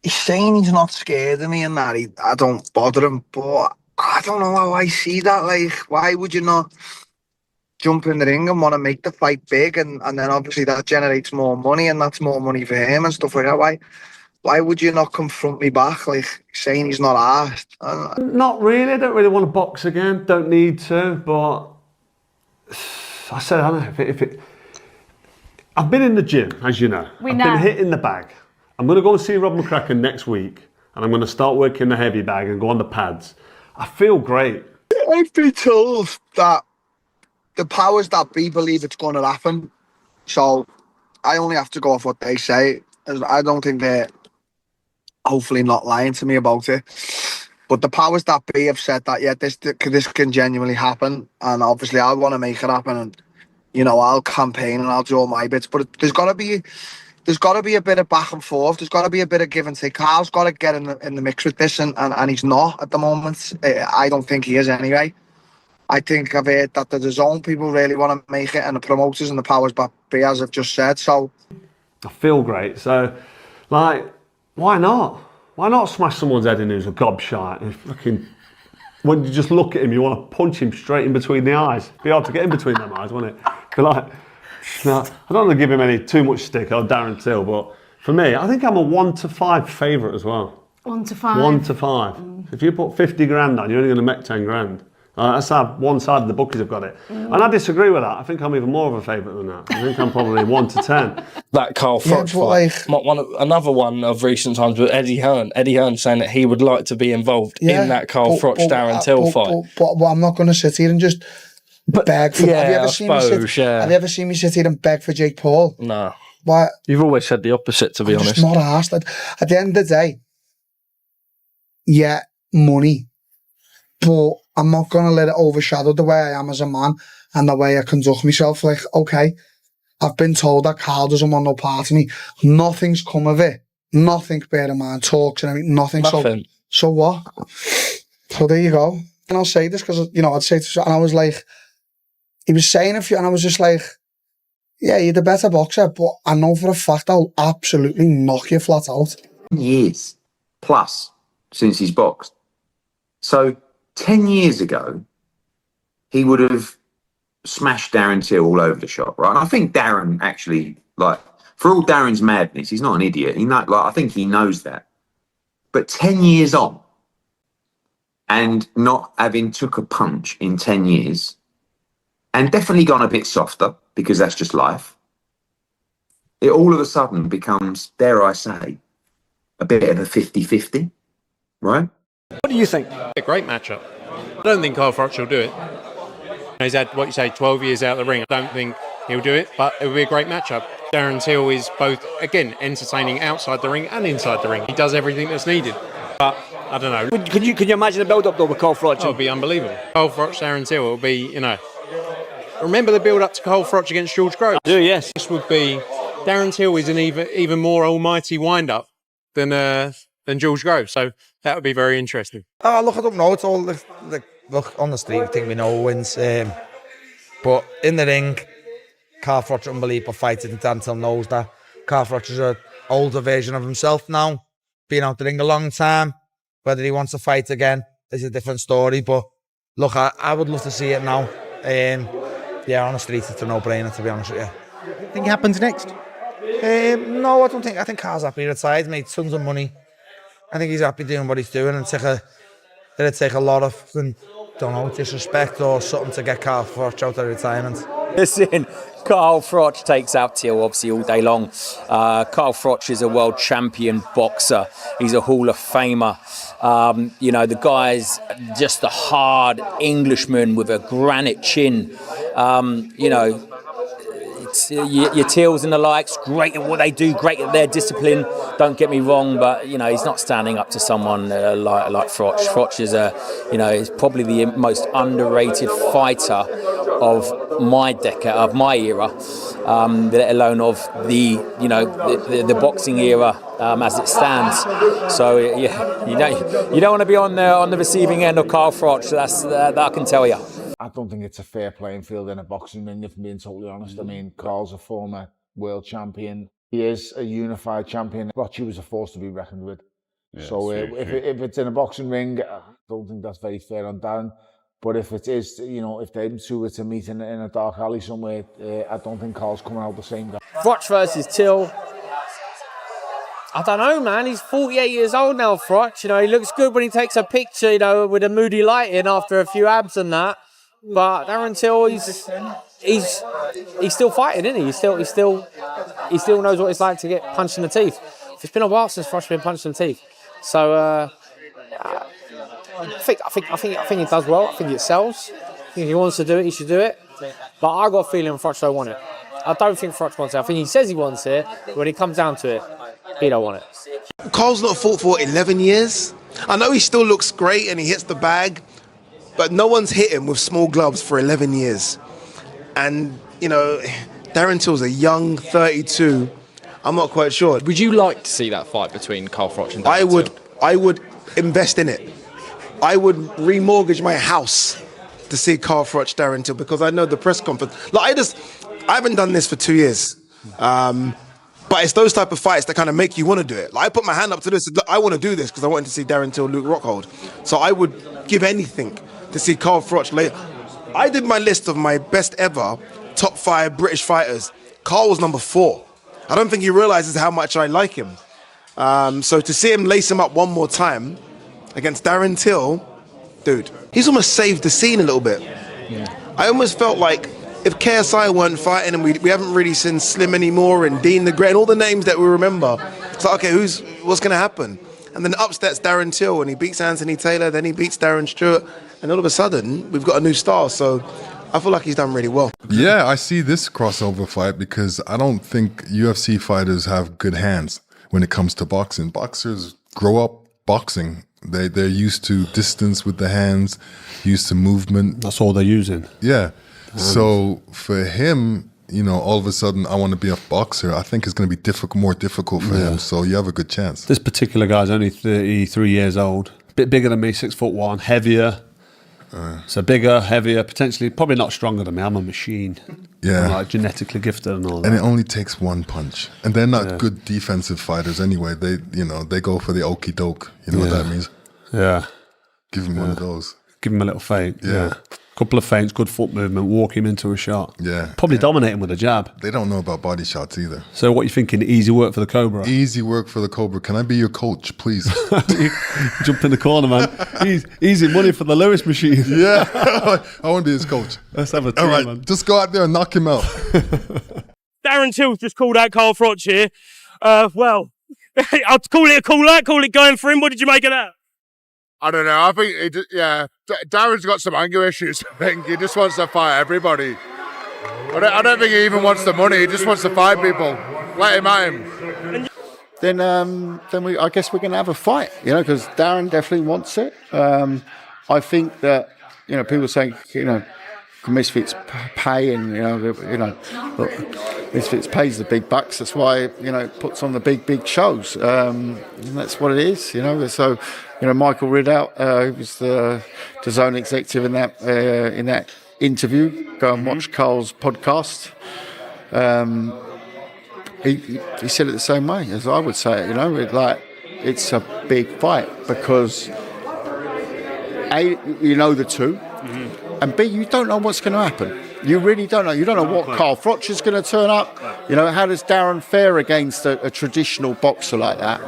he's saying he's not scared of me and that I don't bother him, but I don't know how I see that. Like, why would you not jump in the ring and want to make the fight big, and then obviously that generates more money, and that's more money for him and stuff like that. Why would you not confront me back, like saying he's not asked? Not really. I don't really want to box again. Don't need to. But I said, I don't know if it. I've been in the gym, as you know. I've been hitting the bag. I'm going to go and see Rob McCracken next week, and I'm going to start working the heavy bag and go on the pads. I feel great. I've been told that the powers that be believe it's going to happen, so I only have to go off what they say. I don't think they're hopefully not lying to me about it. But the powers that be have said that, yeah, this can genuinely happen, and obviously I want to make it happen, and I'll campaign and I'll do all my bits. But there's got to be a bit of back and forth. There's got to be a bit of give and take. Carl's got to get in the mix with this, and he's not at the moment. I don't think he is anyway. I think I've heard that the DAZN people really want to make it, and the promoters and the powers that be, as I've just said. So I feel great. So, like, why not? Why not smash someone's head in who's a gobshite? And fucking, when you just look at him, you want to punch him straight in between the eyes. It'd be hard to get in between them eyes, wouldn't it? But like, no, I don't want to give him too much stick, or Darren Till, but for me, I think I'm a 1-5 favourite as well. 1-5? 1-5. If you put 50 grand on, you're only going to make 10 grand. That's how one side of the bookies have got it. And I disagree with that. I think I'm even more of a favourite than that. I think I'm probably 1-10. That Carl Froch fight. Another one of recent times with Eddie Hearn. Eddie Hearn saying that he would like to be involved in that Carl Froch Darren Till fight. But I'm not going to sit here and just beg for. Have you ever seen me sit here and beg for Jake Paul? No. Why? You've always said the opposite, to be honest. Just not asked. At the end of the day, yeah, money, but I'm not going to let it overshadow the way I am as a man and the way I conduct myself. Like, okay, I've been told that Carl doesn't want no part of me. Nothing's come of it. Nothing, bear in mind, talks and everything, nothing. So what? So there you go. And I'll say this because, I'd say this, and I was like, he was saying a few, and I was just like, yeah, you're the better boxer, but I know for a fact I'll absolutely knock you flat out. Years plus since he's boxed. So 10 years ago, he would have smashed Darren Till all over the shop, right? And I think Darren actually, like, for all Darren's madness, he's not an idiot. I think he knows that. But 10 years on, and not having took a punch in 10 years, and definitely gone a bit softer, because that's just life, it all of a sudden becomes, dare I say, a bit of a 50-50, right? What do you think? A great matchup. I don't think Carl Froch will do it. He's had, 12 years out of the ring. I don't think he'll do it, but it will be a great matchup. Darren Till is both, again, entertaining outside the ring and inside the ring. He does everything that's needed. But, I don't know. Can you imagine the build-up, though, with Carl Froch? It would be unbelievable. Carl Froch, Darren Till, it will be, Remember the build-up to Carl Froch against George Groves? I do, yes. This would be... Darren Till is an even more almighty wind-up than George Groves, so that would be very interesting. Oh, look, I don't know. It's all look on the street. I think we know who wins, but in the ring, Carl Froch, unbelievable fighter, and Dan Till knows that. Carl Froch is an older version of himself now, been out the ring a long time. Whether he wants to fight again is a different story. But look, I would love to see it now. Yeah, on the street, it's a no-brainer, to be honest with you. Think it happens next? No, I don't think. I think Carl's happy retired, made tons of money. I think he's happy doing what he's doing, and it'd take a lot of, disrespect or something to get Carl Froch out of retirement. Listen, Carl Froch takes out Till obviously all day long. Carl Froch is a world champion boxer. He's a Hall of Famer. The guy's just a hard Englishman with a granite chin. Your Tills and the likes, great at what they do, great at their discipline. Don't get me wrong, but he's not standing up to someone like Froch. Froch is is probably the most underrated fighter of my decade, of my era, let alone of the boxing era as it stands. So you don't want to be on the receiving end of Carl Froch. That I can tell you. I don't think it's a fair playing field in a boxing ring, if I'm being totally honest. I mean, Carl's a former world champion. He is a unified champion. Froch was a force to be reckoned with. So if it's in a boxing ring, I don't think that's very fair on Darren. But if it is, if them two were to meet in a dark alley somewhere, I don't think Carl's coming out the same guy. Froch versus Till. I don't know, man. He's 48 years old now, Froch. He looks good when he takes a picture, with a moody light in after a few abs and that. But Darren Till, he's still fighting, isn't he? He still knows what it's like to get punched in the teeth. It's been a while since Froch's been punched in the teeth. So I think it does well. I think it sells. I think if he wants to do it, he should do it. But I got a feeling Froch don't want it. I don't think Froch wants it. I think he says he wants it, but when it comes down to it, he don't want it. Carl's not fought for 11 years. I know he still looks great and he hits the bag, but no one's hit him with small gloves for 11 years. And, Darren Till's a young 32. I'm not quite sure. Would you like to see that fight between Carl Froch and Darren Till? I would invest in it. I would remortgage my house to see Carl Froch, Darren Till, because I know the press conference. I haven't done this for 2 years. But it's those type of fights that kind of make you want to do it. I put my hand up to this. Look, I want to do this because I wanted to see Darren Till, Luke Rockhold. So I would give anything to see Carl Froch later. I did my list of my best ever top 5 British fighters. Carl was number 4. I don't think he realizes how much I like him. So to see him lace him up one more time against Darren Till, dude, he's almost saved the scene a little bit. Yeah. I almost felt like if KSI weren't fighting and we haven't really seen Slim anymore and Dean the Great and all the names that we remember, it's like, okay, what's going to happen? And then up steps Darren Till and he beats Anthony Taylor, then he beats Darren Stewart, and all of a sudden we've got a new star. So I feel like he's done really well. Yeah, I see this crossover fight because I don't think UFC fighters have good hands when it comes to boxing. Boxers grow up boxing. They're used to distance with the hands, used to movement. That's all they're using. Yeah. So for him, all of a sudden, I want to be a boxer. I think it's going to be more difficult for him. So you have a good chance. This particular guy's only 33 years old. Bit bigger than me, 6'1", heavier. So bigger, heavier, potentially, probably not stronger than me. I'm a machine. Yeah. I'm genetically gifted and all that. And it only takes one punch. And they're not good defensive fighters anyway. They go for the okie doke. You know what that means? Yeah. Give him one of those. Give him a little feint. Yeah. Couple of feints, good foot movement, walk him into a shot. Yeah. Probably dominate him with a jab. They don't know about body shots either. So what are you thinking? Easy work for the Cobra? Easy work for the Cobra. Can I be your coach, please? Jump in the corner, man. Easy money for the Lewis machine. Yeah. I want to be his coach. Let's have a team, all right, man. Just go out there and knock him out. Darren Till just called out Carl Froch here. Well, I'd call it a call out, call it going for him. What did you make of that? I don't know. I think, Darren's got some anger issues. I think he just wants to fight everybody. I don't think he even wants the money. He just wants to fight people. Let him at him. Then I guess we're going to have a fight, because Darren definitely wants it. I think that, people saying, Misfits pay and, look, Misfits pays the big bucks. That's why, it puts on the big shows. And that's what it is, So, Michael Ridout, who was the DAZN executive in that interview, go and watch Carl's podcast. He said it the same way as I would say it, it's a big fight because A, the two, and B, you don't know what's going to happen. You really don't know. You don't know what Carl Froch is going to turn up. How does Darren fare against a traditional boxer like that?